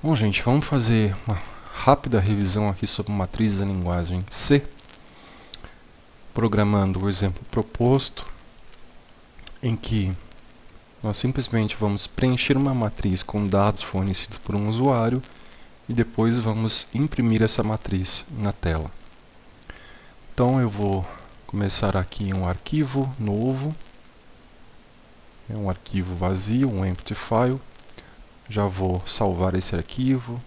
Bom, gente, vamos fazer uma rápida revisão aqui sobre matrizes da linguagem C, programando o exemplo proposto, em que nós simplesmente vamos preencher uma matriz com dados fornecidos por um usuário e depois vamos imprimir essa matriz na tela. Então eu vou começar aqui um arquivo novo, um arquivo vazio, um empty file. Já vou salvar esse arquivo.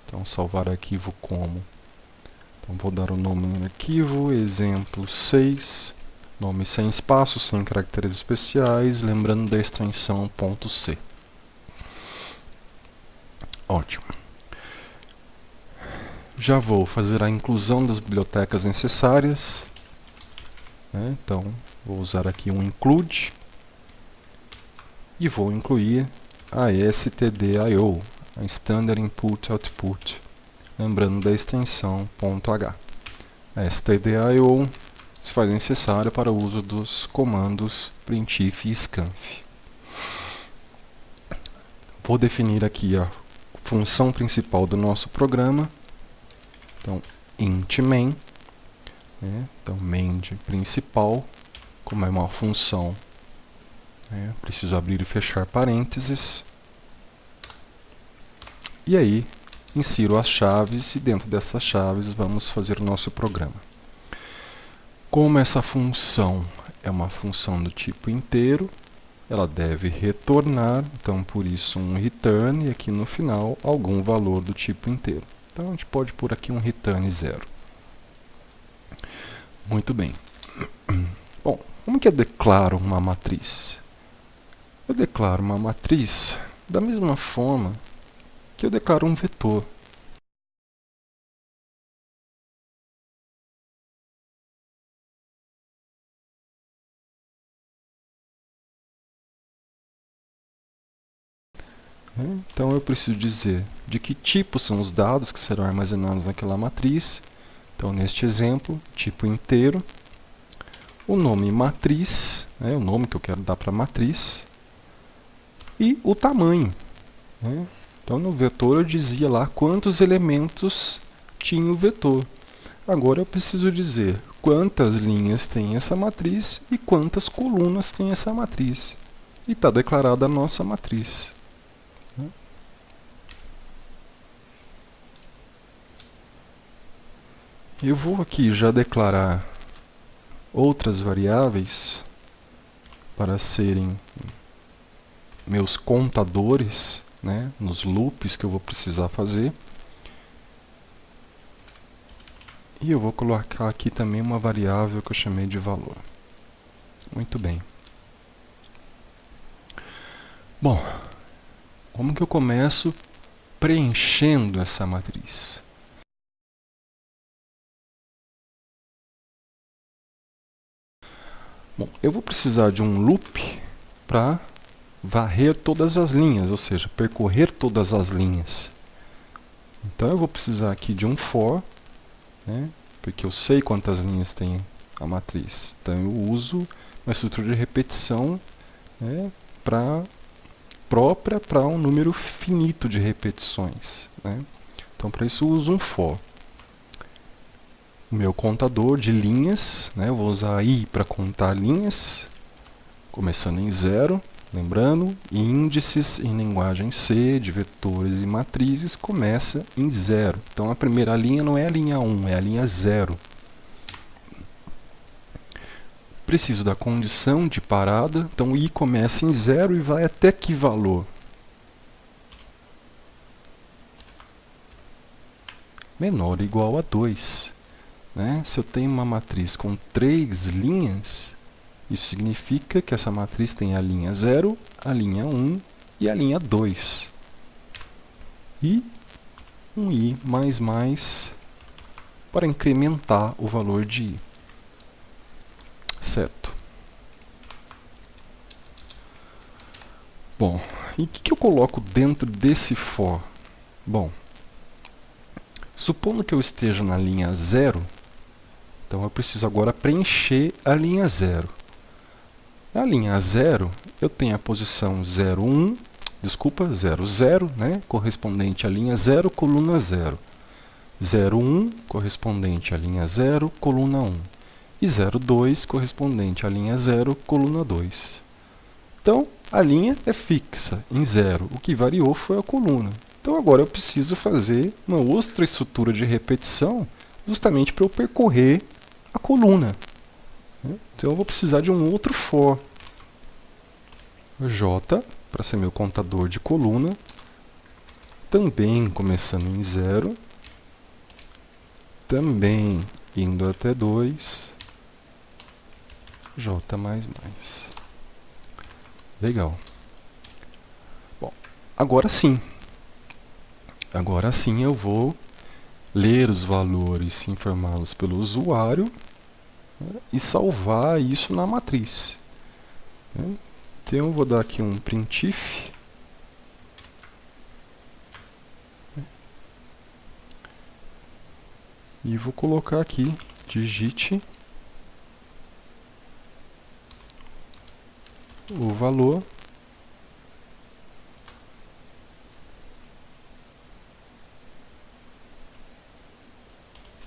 Então salvar arquivo como? Então vou dar o nome no arquivo, exemplo 6, nome sem espaço, sem caracteres especiais, lembrando da extensão .c. Ótimo. Já vou fazer a inclusão das bibliotecas necessárias, né? Então vou usar aqui um include e vou incluir a stdio, a Standard Input Output, lembrando da extensão .h. A stdio se faz necessária para o uso dos comandos printf e scanf. Vou definir aqui a função principal do nosso programa. Então, int main, né? Então main de principal, como é uma função, né? Preciso abrir e fechar parênteses. E aí, insiro as chaves e dentro dessas chaves vamos fazer o nosso programa. Como essa função é uma função do tipo inteiro, ela deve retornar, então por isso um return e aqui no final algum valor do tipo inteiro. Então a gente pode pôr aqui um return 0. Muito bem. Bom, como que eu declaro uma matriz? Eu declaro uma matriz da mesma forma que eu declaro um vetor. Então eu preciso dizer de que tipo são os dados que serão armazenados naquela matriz. Então neste exemplo, tipo inteiro, o nome matriz, o nome que eu quero dar para a matriz, e o tamanho. Então no vetor eu dizia lá quantos elementos tinha o vetor. Agora eu preciso dizer quantas linhas tem essa matriz e quantas colunas tem essa matriz. E está declarada a nossa matriz. Eu vou aqui já declarar outras variáveis para serem meus contadores, né, nos loops que eu vou precisar fazer. E eu vou colocar aqui também uma variável que eu chamei de valor. Muito bem. Bom, como que eu começo preenchendo essa matriz? Bom, eu vou precisar de um loop para varrer todas as linhas, ou seja, percorrer todas as linhas. Então eu vou precisar aqui de um for, né, porque eu sei quantas linhas tem a matriz. Então eu uso uma estrutura de repetição, né, própria para um número finito de repetições, né. Então para isso eu uso um for. O meu contador de linhas, né, eu vou usar i para contar linhas, começando em 0. Lembrando, índices em linguagem C, de vetores e matrizes, começa em 0. Então a primeira linha não é a linha 1, é a linha 0. Preciso da condição de parada, então i começa em 0 e vai até que valor? Menor ou igual a 2. Né? Se eu tenho uma matriz com 3 linhas, isso significa que essa matriz tem a linha 0, a linha 1 e a linha 2. E um i mais para incrementar o valor de i. Certo. Bom, e o que eu coloco dentro desse for? Bom, supondo que eu esteja na linha 0, então eu preciso agora preencher a linha 0. Na linha 0, eu tenho a posição 0, 1, desculpa, 0, 0, né, correspondente à linha 0, coluna 0. 0, 1, correspondente à linha 0, coluna 1. E 0, 2, correspondente à linha 0, coluna 2. Então, a linha é fixa, em 0. O que variou foi a coluna. Então, agora eu preciso fazer uma outra estrutura de repetição justamente para eu percorrer a coluna. Então, eu vou precisar de um outro for. J, para ser meu contador de coluna, também começando em 0, também indo até 2, J++. Legal. Bom, agora sim eu vou ler os valores informados pelo usuário, né, e salvar isso na matriz. Né? Então eu vou dar aqui um printf. E vou colocar aqui, digite o valor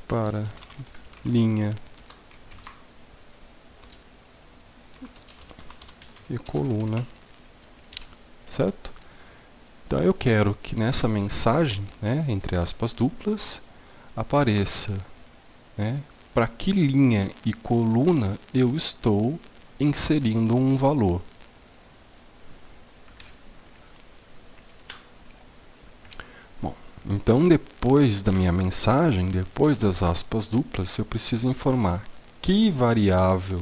para linha e coluna, certo? Então eu quero que nessa mensagem, né, entre aspas duplas, apareça, né, para que linha e coluna eu estou inserindo um valor. Bom, então depois da minha mensagem, depois das aspas duplas, eu preciso informar que variável,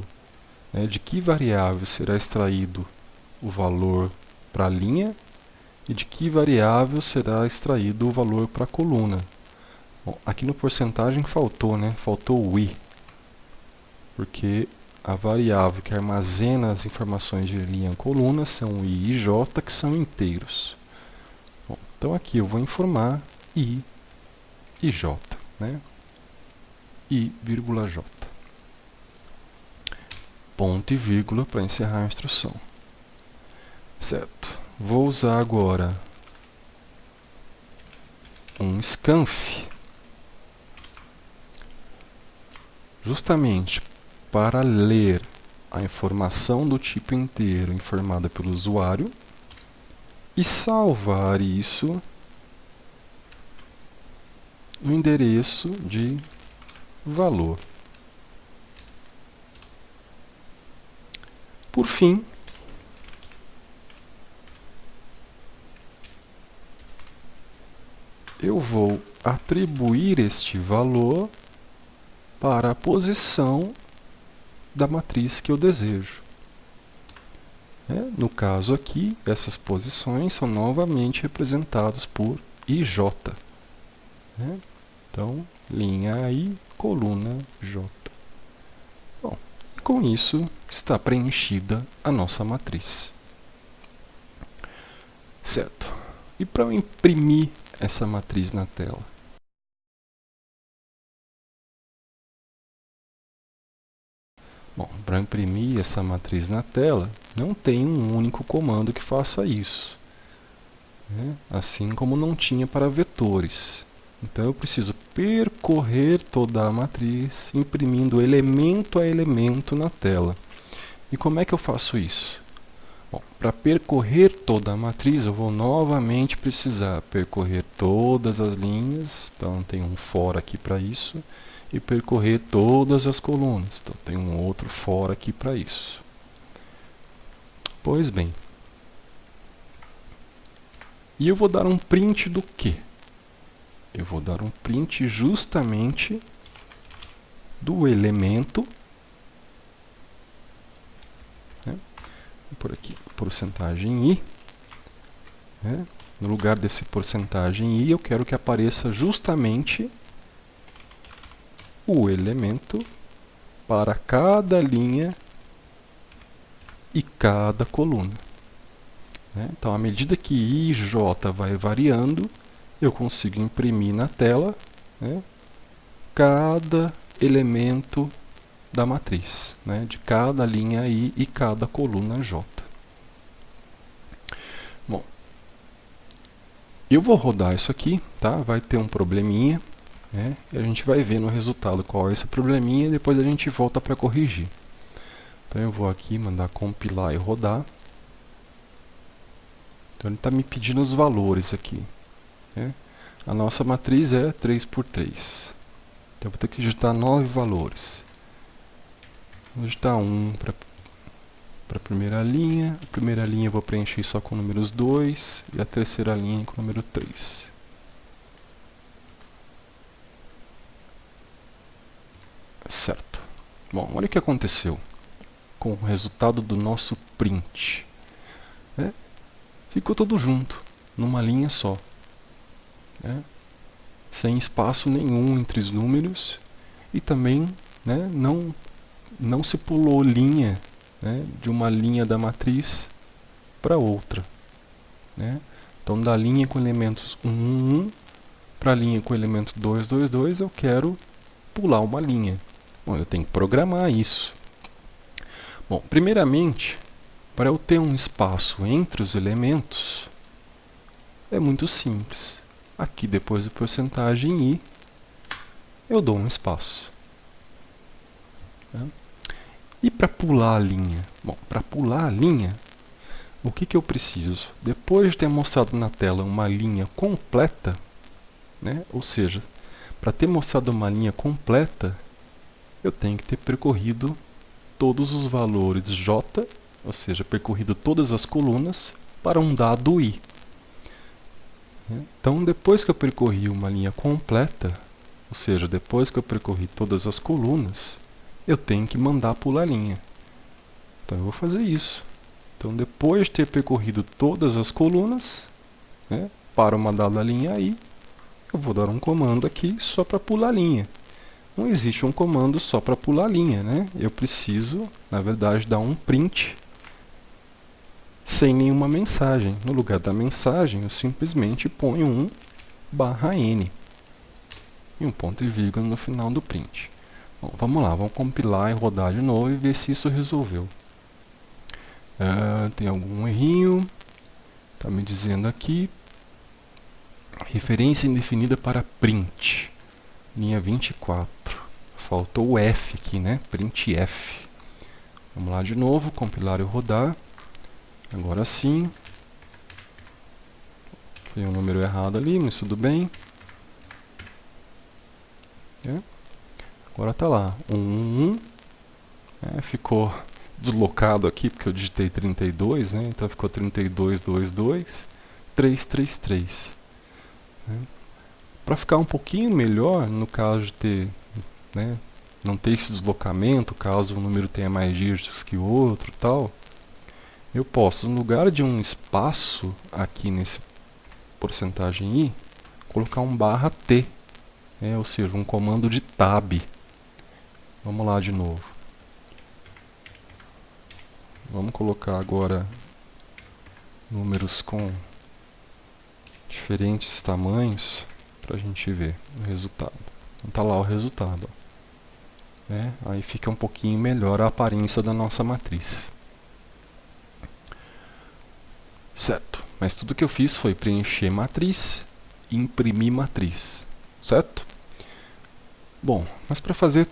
né, de que variável será extraído o valor para a linha e de que variável será extraído o valor para a coluna. Bom, aqui no porcentagem faltou, né? Faltou o i, porque a variável que armazena as informações de linha e coluna são o i e j, que são inteiros. Bom, então aqui eu vou informar i e j, né? i, j. Ponto e vírgula para encerrar a instrução. Certo. Vou usar agora um scanf, justamente para ler a informação do tipo inteiro informada pelo usuário e salvar isso no endereço de valor. Por fim, eu vou atribuir este valor para a posição da matriz que eu desejo. No caso aqui, essas posições são novamente representadas por IJ. Então, linha I, coluna J. Bom, com isso está preenchida a nossa matriz. Certo. E para eu imprimir essa matriz na tela? Bom, para imprimir essa matriz na tela, não tem um único comando que faça isso, né? Assim como não tinha para vetores. Então eu preciso percorrer toda a matriz, imprimindo elemento a elemento na tela. E como é que eu faço isso? Bom, para percorrer toda a matriz, eu vou novamente precisar percorrer todas as linhas. Então tem um for aqui para isso. E percorrer todas as colunas. Então tem um outro for aqui para isso. Pois bem. E eu vou dar um print do quê? Eu vou dar um print justamente do elemento, né? Por aqui, porcentagem i, né? No lugar desse porcentagem i, eu quero que apareça justamente o elemento para cada linha e cada coluna. Então, à medida que I e J vai variando, eu consigo imprimir na tela, né, cada elemento da matriz, né, de cada linha I e cada coluna J. Bom, Eu vou rodar isso aqui, tá? Vai ter um probleminha, né? E a gente vai ver no resultado qual é esse probleminha e depois a gente volta para corrigir. Então eu vou aqui mandar compilar e rodar. Então ele está me pedindo os valores aqui, né? A nossa matriz é 3×3. Então eu vou ter que digitar 9 valores. Vou digitar 1 para a primeira linha. A primeira linha eu vou preencher só com números 2 e a terceira linha com o número 3. Certo. Bom, olha o que aconteceu com o resultado do nosso print. Ficou tudo junto, numa linha só, né? Sem espaço nenhum entre os números e também, né, não se pulou linha, né, de uma linha da matriz para outra, né? Então da linha com elementos 1, 1, 1 para a linha com elemento 2, 2, 2 eu quero pular uma linha. Bom, eu tenho que programar isso. Bom, primeiramente, para eu ter um espaço entre os elementos, é muito simples. Aqui depois do porcentagem i, eu dou um espaço. Tá? E para pular a linha? Bom, para pular a linha, o que eu preciso? Depois de ter mostrado na tela uma linha completa, né? Ou seja, para ter mostrado uma linha completa, eu tenho que ter percorrido todos os valores j, ou seja, percorrido todas as colunas para um dado i. Então, depois que eu percorri uma linha completa, ou seja, depois que eu percorri todas as colunas, eu tenho que mandar pular a linha. Então, eu vou fazer isso. Então, depois de ter percorrido todas as colunas, né, para uma dada linha i, eu vou dar um comando aqui só para pular a linha. Não existe um comando só para pular a linha, né? Eu preciso, na verdade, dar um print sem nenhuma mensagem. No lugar da mensagem, eu simplesmente ponho um /n e um ponto e vírgula no final do print. Bom, vamos lá, vamos compilar e rodar de novo e ver se isso resolveu. Tem algum errinho? Está me dizendo aqui, referência indefinida para print, linha 24. Faltou o F aqui, né? Print F. Vamos lá de novo, compilar e rodar. Agora sim. Foi um número errado ali, mas tudo bem. Agora está lá, 1, 1, 1. Ficou deslocado aqui, porque eu digitei 32, né? Então ficou 32, 2, 2, 3, 3, 3. Para ficar um pouquinho melhor, no caso de ter, né, não ter esse deslocamento, caso o número tenha mais dígitos que o outro e tal, eu posso, no lugar de um espaço aqui nesse porcentagem i, colocar um /t, ou seja, um comando de tab. Vamos lá de novo. Vamos colocar agora números com diferentes tamanhos para a gente ver o resultado. Então está lá o resultado. Aí fica um pouquinho melhor a aparência da nossa matriz. Certo, mas tudo que eu fiz foi preencher matriz e imprimir matriz, certo? Bom, mas para fazer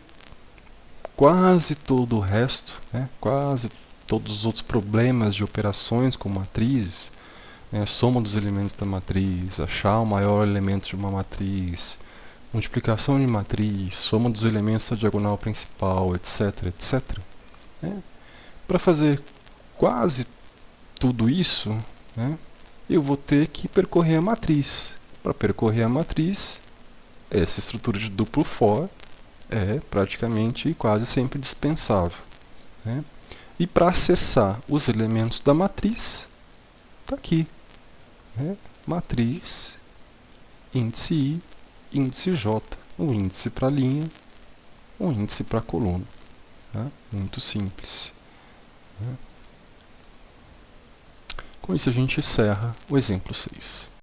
quase todo o resto, quase todos os outros problemas de operações com matrizes, soma dos elementos da matriz, achar o maior elemento de uma matriz, multiplicação de matriz, soma dos elementos da diagonal principal, etc, etc. Para fazer quase tudo isso, eu vou ter que percorrer a matriz. Para percorrer a matriz, essa estrutura de duplo for é praticamente quase sempre dispensável. E para acessar os elementos da matriz, está aqui. Matriz, índice i, índice j, o índice para a linha, o índice para a coluna. Muito simples. Com isso a gente encerra o exemplo 6.